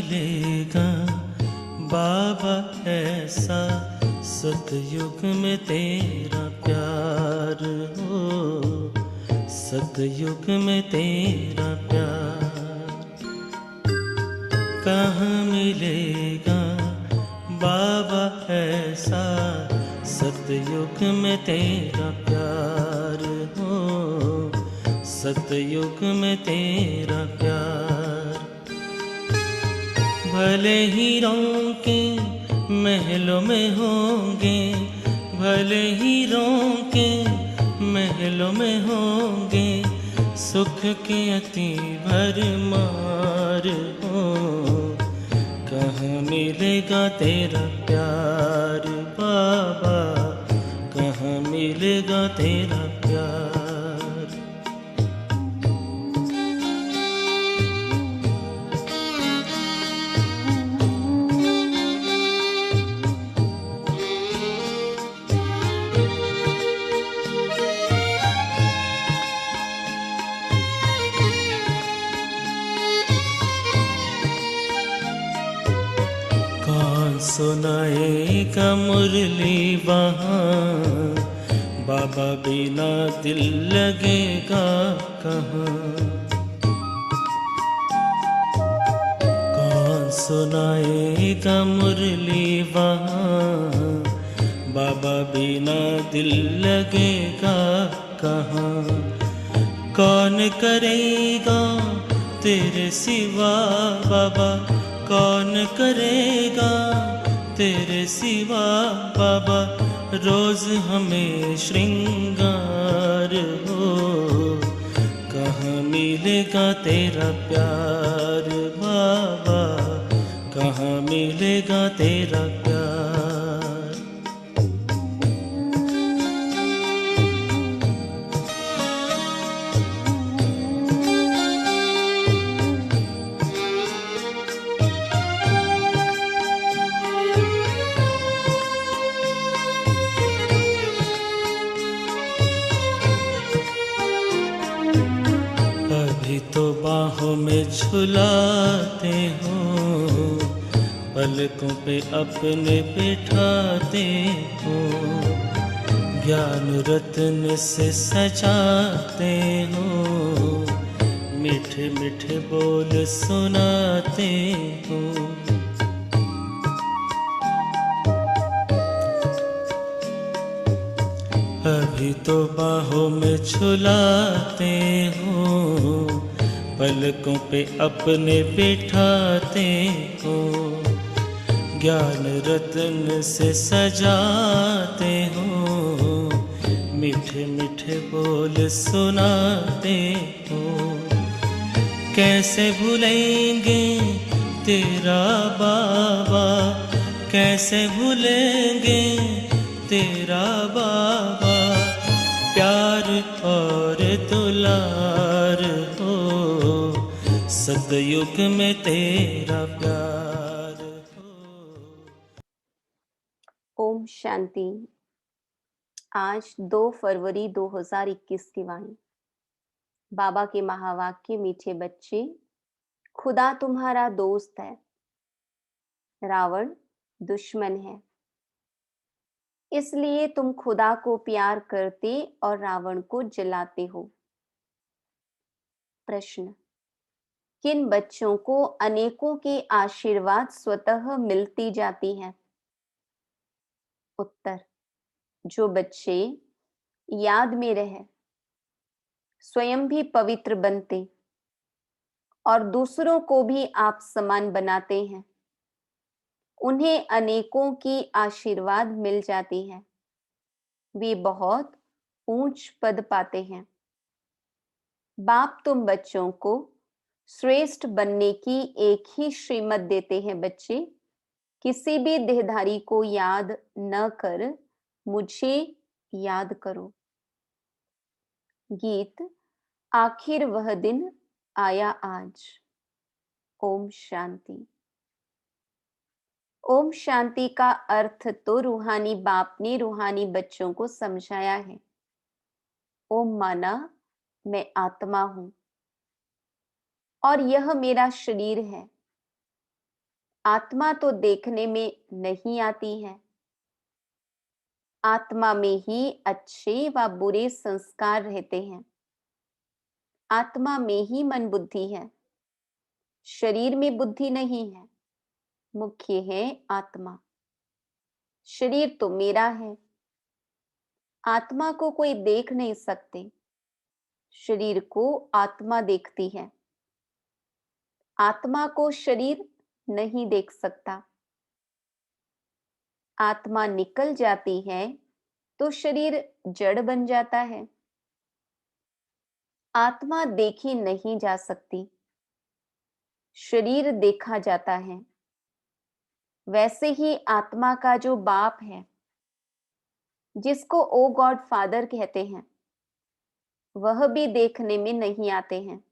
मिलेगा बाबा ऐसा सतयुग में तेरा प्यार हो, सतयुग में तेरा प्यार। कहाँ मिलेगा बाबा ऐसा सतयुग में तेरा प्यार हो, सतयुग में तेरा प्यार। भले हीरों के महलों में होंगे, भले हीरों के महलों में होंगे, सुख के अति भरमार हो। कहाँ मिलेगा तेरा प्यार बाबा, कहाँ मिलेगा तेरा प्यार। सुनाएगा मुरली वहाँ, बाबा बिना दिल लगेगा कहाँ। कौन सुनाएगा मुरली वहाँ, बाबा बिना दिल लगेगा कहाँ। कौन करेगा तेरे सिवा बाबा, कौन करेगा तेरे सिवा बाबा, रोज हमें श्रृंगार हो। कहाँ मिलेगा तेरा प्यार बाबा, कहाँ मिलेगा तेरा प्यार। तो बाहों में झुलाते हो, पलकों पे अपने बिठाते हो, ज्ञान रत्न से सजाते हो, मीठे मीठे बोल सुनाते हो। अभी तो बाहों में झुलाते हो, पलकों पे अपने बिठाते हो, ज्ञान रत्न से सजाते हो, मीठे मीठे बोल सुनाते हो। कैसे भूलेंगे तेरा बाबा, कैसे भूलेंगे तेरा बाबा, प्यार और दुलार हो, सतयुग में तेरा प्यार हो। ओम शांति। आज 2 फरवरी 2021 की वाणी। बाबा के महावाक्य। मीठे बच्चे, खुदा तुम्हारा दोस्त है, रावण दुश्मन है। इसलिए तुम खुदा को प्यार करते और रावण को जलाते हो। प्रश्न, किन बच्चों को अनेकों के आशीर्वाद स्वतः मिलती जाती है? उत्तर, जो बच्चे याद में रहे, स्वयं भी पवित्र बनते और दूसरों को भी आप समान बनाते हैं, उन्हें अनेकों की आशीर्वाद मिल जाती है। वे बहुत ऊंच पद पाते हैं। बाप तुम बच्चों को श्रेष्ठ बनने की एक ही श्रीमत देते हैं। बच्चे, किसी भी देहधारी को याद न कर मुझे याद करो। गीत, आखिर वह दिन आया आज। ओम शांति। ओम शांति का अर्थ तो रूहानी बाप ने रूहानी बच्चों को समझाया है। ओम माना मैं आत्मा हूं और यह मेरा शरीर है। आत्मा तो देखने में नहीं आती है। आत्मा में ही अच्छे व बुरे संस्कार रहते हैं। आत्मा में ही मन बुद्धि है। शरीर में बुद्धि नहीं है। मुख्य है आत्मा। शरीर तो मेरा है। आत्मा को कोई देख नहीं सकते। शरीर को आत्मा देखती है। आत्मा को शरीर नहीं देख सकता। आत्मा निकल जाती है तो शरीर जड़ बन जाता है। आत्मा देखी नहीं जा सकती। शरीर देखा जाता है। वैसे ही आत्मा का जो बाप है, जिसको ओ गॉड फादर कहते हैं, वह भी देखने में नहीं आते हैं।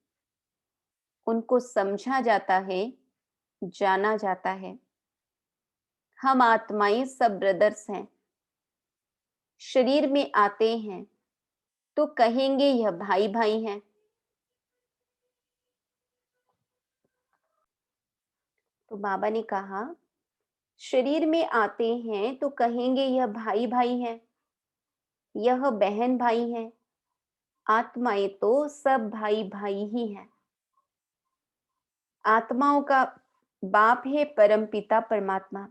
उनको समझा जाता है, जाना जाता है। हम आत्माएं सब ब्रदर्स हैं। शरीर में आते हैं तो कहेंगे यह भाई भाई हैं। तो बाबा ने कहा, शरीर में आते हैं तो कहेंगे यह भाई भाई हैं, यह बहन भाई हैं। आत्माएं तो सब भाई भाई ही हैं। आत्माओं का बाप है परम पिता परमात्मा।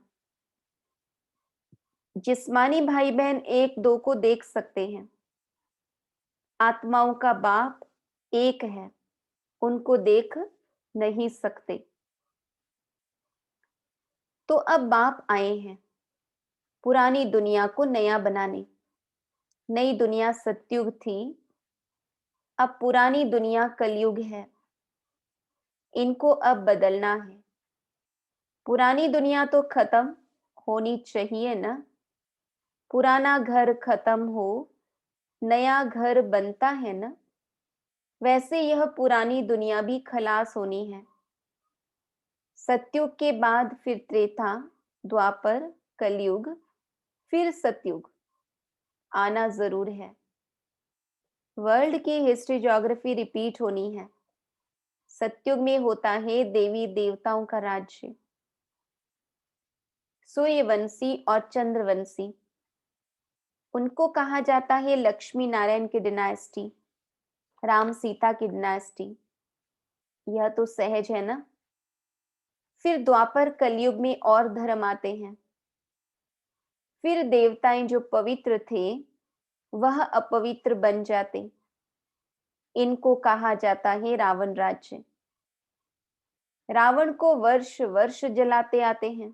जिस्मानी भाई बहन एक दो को देख सकते हैं। आत्माओं का बाप एक है, उनको देख नहीं सकते। तो अब बाप आए हैं पुरानी दुनिया को नया बनाने। नई दुनिया सतयुग थी, अब पुरानी दुनिया कलयुग है। इनको अब बदलना है। पुरानी दुनिया तो खत्म होनी चाहिए ना। पुराना घर खत्म हो, नया घर बनता है ना। वैसे यह पुरानी दुनिया भी खलास होनी है। सतयुग के बाद फिर त्रेता, द्वापर, कलयुग, फिर सतयुग आना जरूर है। वर्ल्ड की हिस्ट्री ज्योग्राफी रिपीट होनी है। सतयुग में होता है देवी देवताओं का राज्य। सूर्यवंशी और चंद्रवंशी, उनको कहा जाता है लक्ष्मी नारायण की डिनास्टी, राम सीता की डिनास्टी। यह तो सहज है ना। फिर द्वापर कलयुग में और धर्म आते हैं। फिर देवताएं जो पवित्र थे वह अपवित्र बन जाते। इनको कहा जाता है रावण राज्य। रावण को वर्ष वर्ष जलाते आते हैं,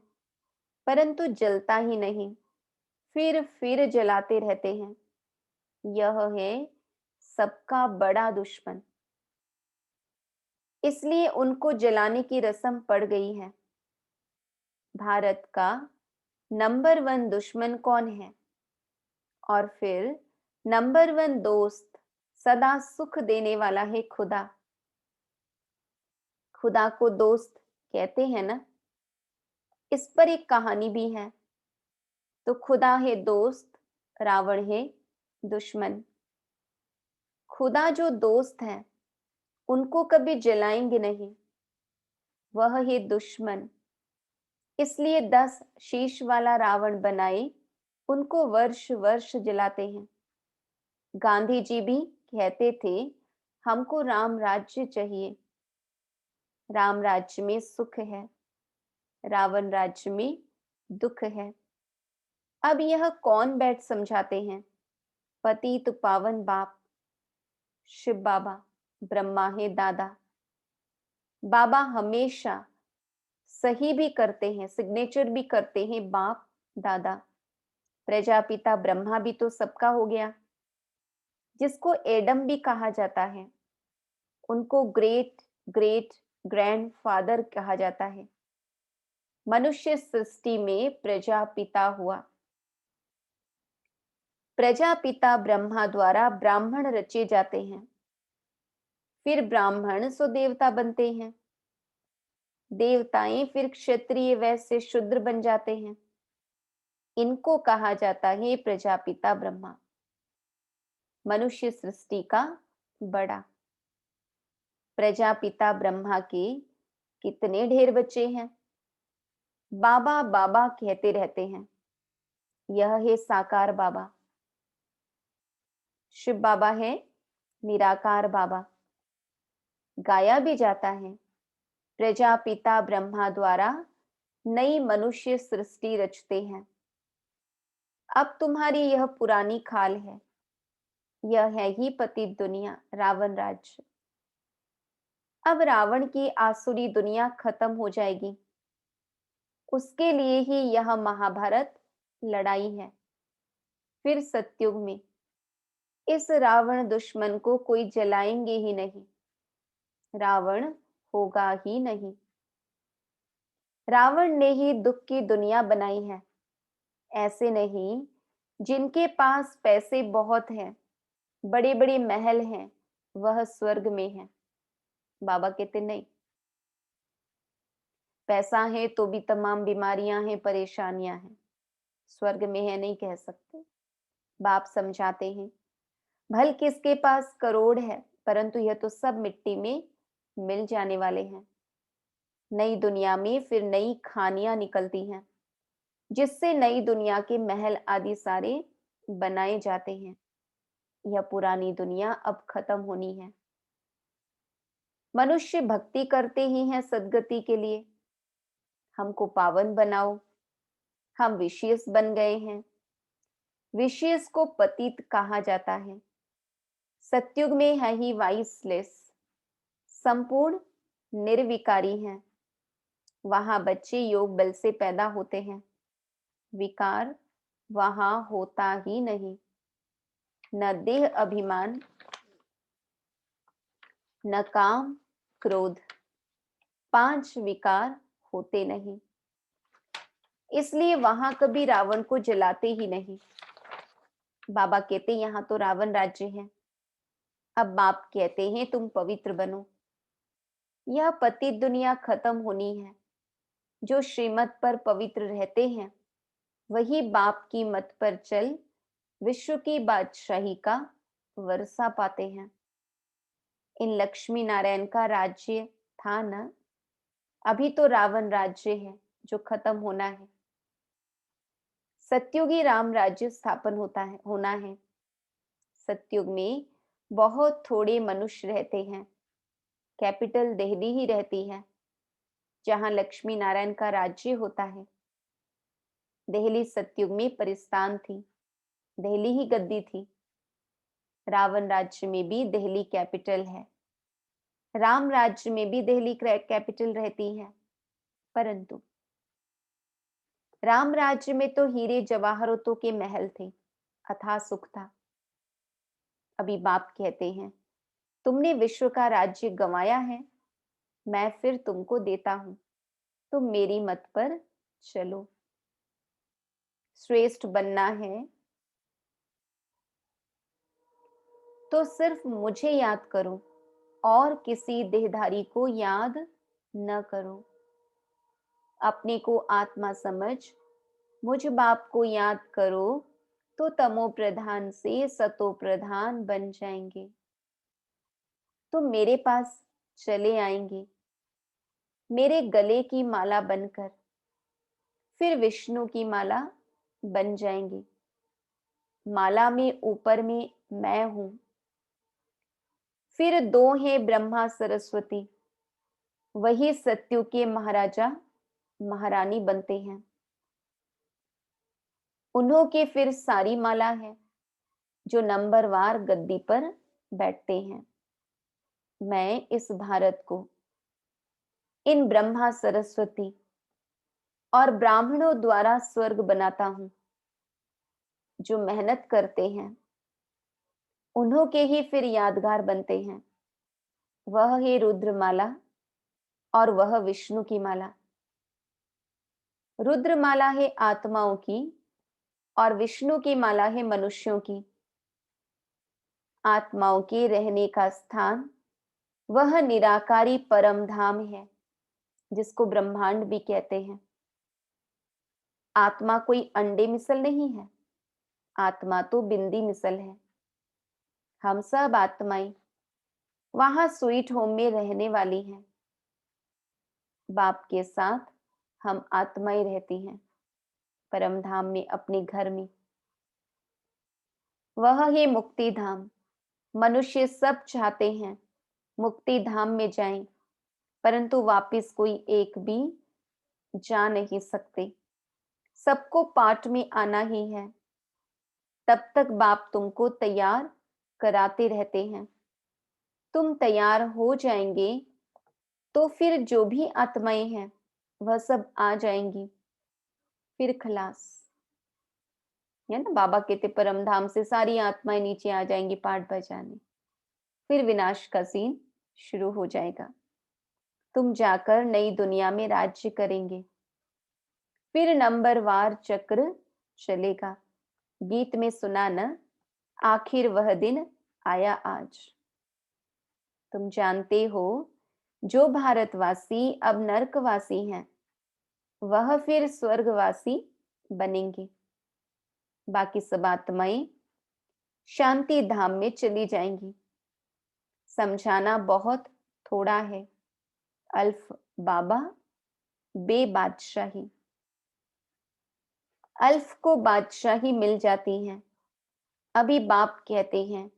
परंतु जलता ही नहीं, फिर जलाते रहते हैं। यह है सबका बड़ा दुश्मन। इसलिए उनको जलाने की रस्म पड़ गई है। भारत का नंबर 1 दुश्मन कौन है? और फिर नंबर 1 दोस्त सदा सुख देने वाला है खुदा। खुदा को दोस्त कहते हैं ना। इस पर एक कहानी भी है। तो खुदा है दोस्त, रावण है दुश्मन। खुदा जो दोस्त है उनको कभी जलाएंगे नहीं, वह है दुश्मन। इसलिए 10 शीश वाला रावण बनाए, उनको वर्ष वर्ष जलाते हैं। गांधी जी भी कहते थे हमको राम राज्य चाहिए। राम राज्य में सुख है, रावण राज्य में दुख है। अब यह कौन बैठ समझाते हैं? पतित पावन बाप शिव बाबा, ब्रह्मा है दादा। बाबा हमेशा सही भी करते हैं, सिग्नेचर भी करते हैं बाप दादा। प्रजापिता ब्रह्मा भी तो सबका हो गया, जिसको एडम भी कहा जाता है। उनको ग्रेट ग्रेट ग्रैंड फादर कहा जाता है। मनुष्य सृष्टि में प्रजापिता हुआ। प्रजापिता ब्रह्मा द्वारा ब्राह्मण रचे जाते हैं। फिर ब्राह्मण सो देवता बनते हैं। देवताएं फिर क्षत्रिय वैश्य शूद्र बन जाते हैं। इनको कहा जाता है प्रजापिता ब्रह्मा। मनुष्य सृष्टि का बड़ा। प्रजापिता ब्रह्मा के कितने ढेर बच्चे हैं? बाबा बाबा कहते रहते हैं। यह है साकार बाबा। शिव बाबा है निराकार बाबा। गाया भी जाता है, प्रजापिता ब्रह्मा द्वारा नई मनुष्य सृष्टि रचते हैं। अब तुम्हारी यह पुरानी खाल है, यह है ही पतित दुनिया, रावण राज्य। अब रावण की आसुरी दुनिया खत्म हो जाएगी। उसके लिए ही यह महाभारत लड़ाई है। फिर सतयुग में इस रावण दुश्मन को कोई जलाएंगे ही नहीं, रावण होगा ही नहीं। रावण ने ही दुख की दुनिया बनाई है। ऐसे नहीं जिनके पास पैसे बहुत हैं, बड़े बड़े महल हैं, वह स्वर्ग में है। बाबा कहते नहीं, पैसा है तो भी तमाम बीमारियां हैं, परेशानियां हैं, स्वर्ग में है नहीं कह सकते। बाप समझाते हैं, भल किसके पास करोड़ है, परंतु यह तो सब मिट्टी में मिल जाने वाले हैं। नई दुनिया में फिर नई खानियां निकलती हैं, जिससे नई दुनिया के महल आदि सारे बनाए जाते हैं। यह पुरानी दुनिया अब खत्म होनी है। मनुष्य भक्ति करते ही हैं सदगति के लिए। हमको पावन बनाओ, हम विशेष बन गए हैं। विशेष को पतित कहा जाता है। सतयुग में है ही वाइसलेस, संपूर्ण निर्विकारी हैं। वहां बच्चे योग बल से पैदा होते हैं, विकार वहां होता ही नहीं। न देह अभिमान, न काम क्रोध, 5 विकार होते नहीं। इसलिए वहां कभी रावण को जलाते ही नहीं। बाबा कहते यहां तो रावण राज्य है। अब बाप कहते हैं तुम पवित्र बनो। यह पतित दुनिया खत्म होनी है। जो श्रीमत पर पवित्र रहते हैं वही बाप की मत पर चल विश्व की बादशाही का वर्षा पाते हैं। इन लक्ष्मी नारायण का राज्य था न, अभी तो रावण राज्य है जो खत्म होना है। सतयुगी राम राज्य स्थापन होना है। सतयुग में बहुत थोड़े मनुष्य रहते हैं। कैपिटल दिल्ली ही रहती है, जहां लक्ष्मी नारायण का राज्य होता है। दिल्ली सतयुग में परिस्तान थी, दिल्ली ही गद्दी थी। रावण राज्य में भी दिल्ली कैपिटल है, राम राज्य में भी दिल्ली कैपिटल रहती है। परंतु राम राज्य में तो हीरे जवाहरतों के महल थे, अथाह सुख था। अभी बाप कहते हैं तुमने विश्व का राज्य गंवाया है, मैं फिर तुमको देता हूं, तुम मेरी मत पर चलो। श्रेष्ठ बनना है तो सिर्फ मुझे याद करो और किसी देहधारी को याद न करो। अपने को आत्मा समझ मुझ बाप को याद करो तो तमो प्रधान से सतो प्रधान बन जाएंगे। तुम मेरे पास चले आएंगे मेरे गले की माला बनकर, फिर विष्णु की माला बन जाएंगे। माला में ऊपर में मैं हूं, फिर 2 हैं ब्रह्मा सरस्वती, वही सत्यु के महाराजा महारानी बनते हैं। उन्हों के फिर सारी माला है जो नंबरवार गद्दी पर बैठते हैं। मैं इस भारत को इन ब्रह्मा सरस्वती और ब्राह्मणों द्वारा स्वर्ग बनाता हूं। जो मेहनत करते हैं उन्हों के ही फिर यादगार बनते हैं। वह है रुद्रमाला और वह विष्णु की माला। रुद्रमाला है आत्माओं की और विष्णु की माला है मनुष्यों की। आत्माओं के रहने का स्थान वह निराकारी परम धाम है, जिसको ब्रह्मांड भी कहते हैं। आत्मा कोई अंडे मिसल नहीं है, आत्मा तो बिंदी मिसल है। हम सब आत्माएं वहां स्वीट होम में रहने वाली हैं। बाप के साथ हम आत्माएं रहती हैं परम धाम में, अपने घर में। वह है मुक्ति धाम। मनुष्य सब चाहते हैं मुक्ति धाम में जाएं, परंतु वापस कोई एक भी जा नहीं सकते। सबको पाठ में आना ही है। तब तक बाप तुमको तैयार कराते रहते हैं। तुम तैयार हो जाएंगे तो फिर जो भी आत्माएं हैं वह सब आ जाएंगी, फिर खलास। है ना, बाबा कहते परम धाम से सारी आत्माएं नीचे आ जाएंगी पाठ बजाने, फिर विनाश का सीन शुरू हो जाएगा। तुम जाकर नई दुनिया में राज्य करेंगे, फिर नंबरवार चक्र चलेगा। गीत में सुना न, आखिर वह दिन आया आज। तुम जानते हो जो भारतवासी अब नरकवासी हैं वह फिर स्वर्गवासी बनेंगे। बाकी सब आत्माएं शांति धाम में चली जाएंगी। समझाना बहुत थोड़ा है। अल्फ बाबा बे बादशाही। अल्फ को बादशाही मिल जाती है। अभी बाप कहते हैं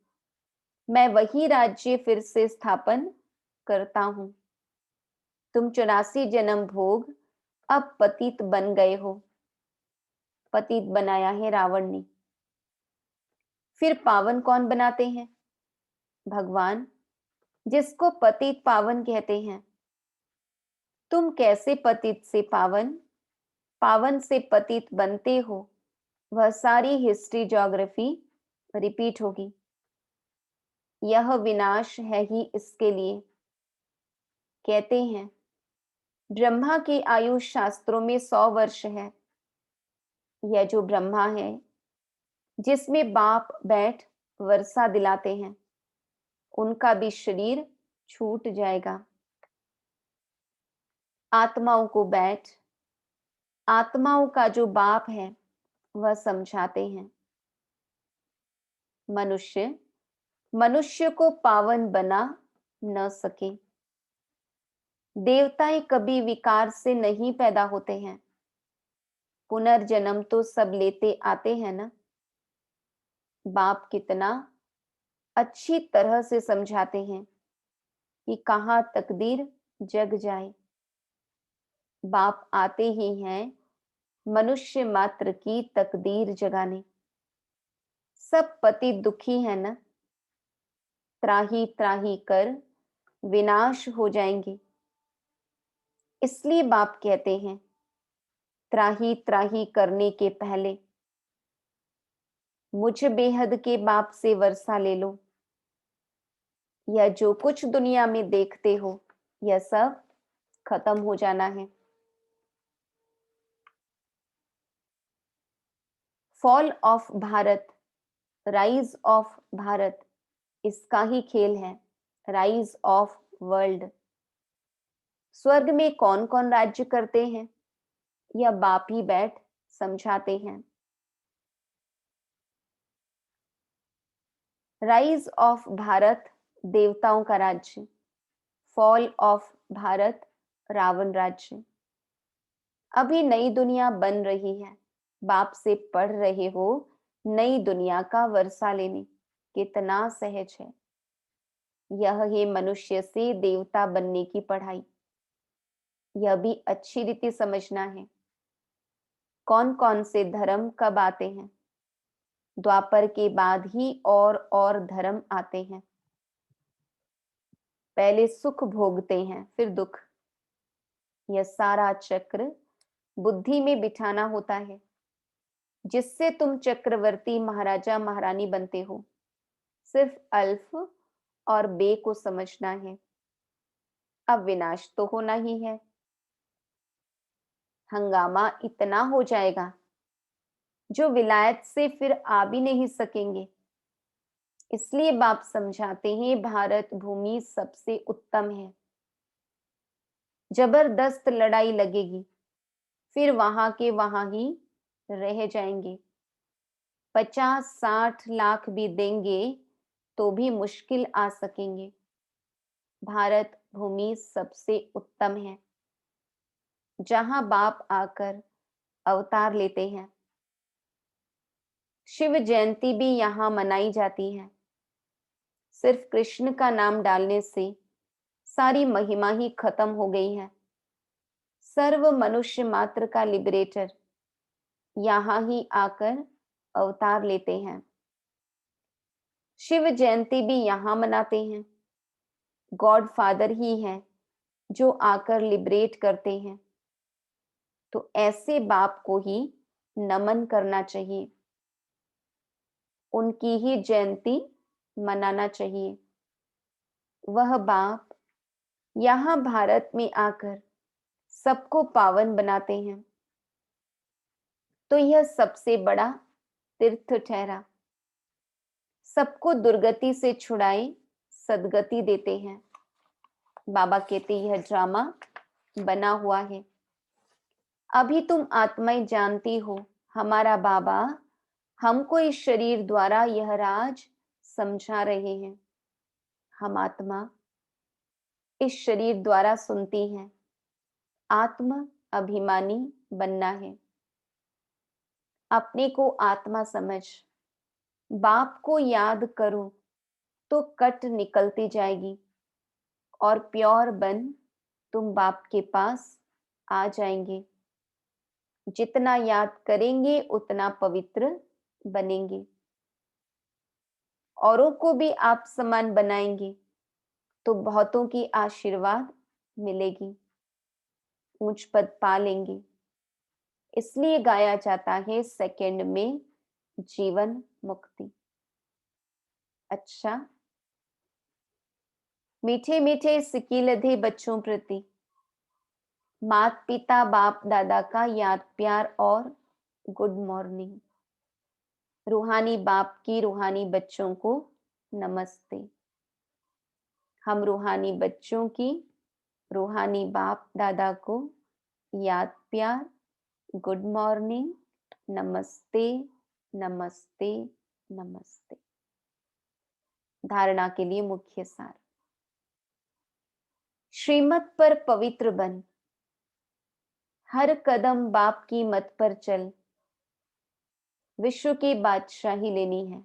मैं वही राज्य फिर से स्थापन करता हूं। तुम 84 जन्म भोग अब पतित बन गए हो। पतित बनाया है रावण ने। फिर पावन कौन बनाते हैं? भगवान, जिसको पतित पावन कहते हैं। तुम कैसे पतित से पावन, पावन से पतित बनते हो, वह सारी हिस्ट्री ज्योग्राफी रिपीट होगी। यह विनाश है ही इसके लिए। कहते हैं ब्रह्मा की आयु शास्त्रों में 100 वर्ष है। यह जो ब्रह्मा है जिसमें बाप बैठ वर्षा दिलाते हैं, उनका भी शरीर छूट जाएगा। आत्माओं को बैठ, आत्माओं का जो बाप है वह समझाते हैं। मनुष्य मनुष्य को पावन बना न सके। देवताएं कभी विकार से नहीं पैदा होते हैं। पुनर्जन्म तो सब लेते आते हैं ना। बाप कितना अच्छी तरह से समझाते हैं कि कहां तकदीर जग जाए। बाप आते ही हैं मनुष्य मात्र की तकदीर जगाने। सब पति दुखी है ना, त्राही त्राही कर विनाश हो जाएंगे। इसलिए बाप कहते हैं त्राही त्राही करने के पहले मुझ बेहद के बाप से वर्षा ले लो। यह जो कुछ दुनिया में देखते हो यह सब खत्म हो जाना है। Fall of Bharat, rise of Bharat, इसका ही खेल है। Rise of world. स्वर्ग में कौन कौन राज्य करते हैं यह बाप ही बैठ समझाते हैं। राइज ऑफ भारत देवताओं का राज्य, फॉल ऑफ भारत रावण राज्य। अभी नई दुनिया बन रही है। बाप से पढ़ रहे हो नई दुनिया का वर्षा लेने, कितना सहज है। यह है मनुष्य से देवता बनने की पढ़ाई। यह भी अच्छी रीति समझना है। कौन कौन से धर्म कब आते हैं? द्वापर के बाद ही और धर्म आते हैं। पहले सुख भोगते हैं फिर दुख। यह सारा चक्र बुद्धि में बिठाना होता है, जिससे तुम चक्रवर्ती महाराजा महारानी बनते हो। सिर्फ अल्फ और बे को समझना है। अब विनाश तो होना ही है। हंगामा इतना हो जाएगा जो विलायत से फिर आ भी नहीं सकेंगे। इसलिए बाप समझाते हैं भारत भूमि सबसे उत्तम है। जबरदस्त लड़ाई लगेगी, फिर वहां के वहां ही रह जाएंगे। 50-60 लाख भी देंगे तो भी मुश्किल आ सकेंगे। भारत भूमि सबसे उत्तम है। जहां बाप आकर अवतार लेते हैं। शिव जयंती भी यहां मनाई जाती है। सिर्फ कृष्ण का नाम डालने से सारी महिमा ही खत्म हो गई है। सर्व मनुष्य मात्र का लिबरेटर यहां ही आकर अवतार लेते हैं। शिव जयंती भी यहां मनाते हैं। गॉड फादर ही है जो आकर लिबरेट करते हैं। तो ऐसे बाप को ही नमन करना चाहिए, उनकी ही जयंती मनाना चाहिए। वह बाप यहाँ भारत में आकर सबको पावन बनाते हैं। तो यह सबसे बड़ा तीर्थ ठहरा। सबको दुर्गति से छुड़ाए सदगति देते हैं। बाबा कहते यह ड्रामा बना हुआ है। अभी तुम आत्माएं जानती हो हमारा बाबा हमको इस शरीर द्वारा यह राज समझा रहे हैं। हम आत्मा इस शरीर द्वारा सुनती हैं। आत्म अभिमानी बनना है। अपने को आत्मा समझ बाप को याद करो तो कट निकलती जाएगी और प्योर बन तुम बाप के पास आ जाएंगे। जितना याद करेंगे उतना पवित्र बनेंगे। औरों को भी आप समान बनाएंगे तो बहुतों की आशीर्वाद मिलेगी, ऊंच पद पा लेंगे। इसलिए गाया जाता है सेकंड में जीवन मुक्ति। अच्छा, मीठे मीठे सिकीलधे बच्चों प्रति मात पिता बाप दादा का याद प्यार और गुड मॉर्निंग। रूहानी बाप की रूहानी बच्चों को नमस्ते। हम रूहानी बच्चों की रूहानी बाप दादा को याद प्यार, गुड मॉर्निंग, नमस्ते नमस्ते नमस्ते। धारणा के लिए मुख्य सार। श्रीमत पर पवित्र बन, हर कदम बाप की मत पर चल। विश्व की बादशाही लेनी है।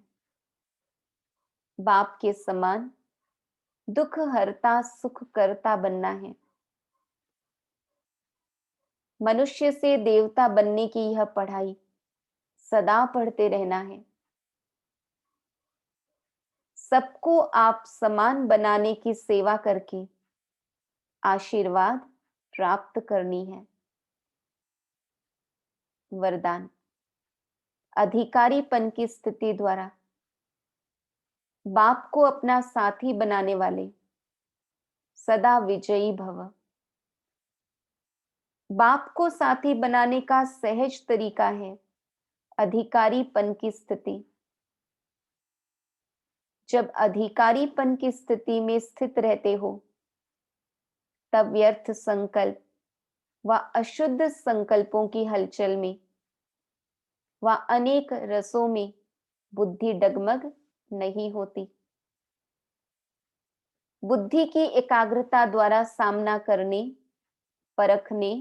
बाप के समान दुख हरता सुख करता बनना है। मनुष्य से देवता बनने की यह पढ़ाई सदा पढ़ते रहना है। सबको आप समान बनाने की सेवा करके आशीर्वाद प्राप्त करनी है। वरदान। अधिकारीपन की स्थिति द्वारा बाप को अपना साथी बनाने वाले सदा विजयी भव। बाप को साथी बनाने का सहज तरीका है अधिकारीपन की स्थिति। जब अधिकारीपन की स्थिति में स्थित रहते हो तब व्यर्थ संकल्प व अशुद्ध संकल्पों की हलचल में व अनेक रसों में बुद्धि डगमग नहीं होती। बुद्धि की एकाग्रता द्वारा सामना करने, परखने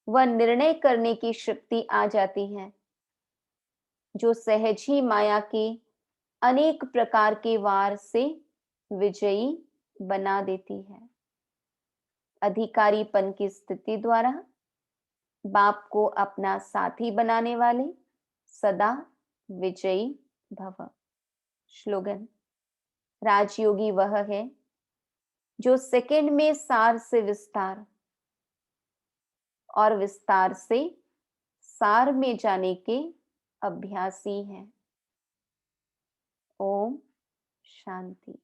व निर्णय करने की शक्ति आ जाती है, जो सहज ही माया के अनेक प्रकार के वार से विजयी बना देती है। अधिकारीपन की स्थिति द्वारा बाप को अपना साथी बनाने वाले सदा विजयी भव। श्लोगन। राजयोगी वह है जो सेकंड में सार से विस्तार और विस्तार से सार में जाने के अभ्यासी हैं। ओम शांति।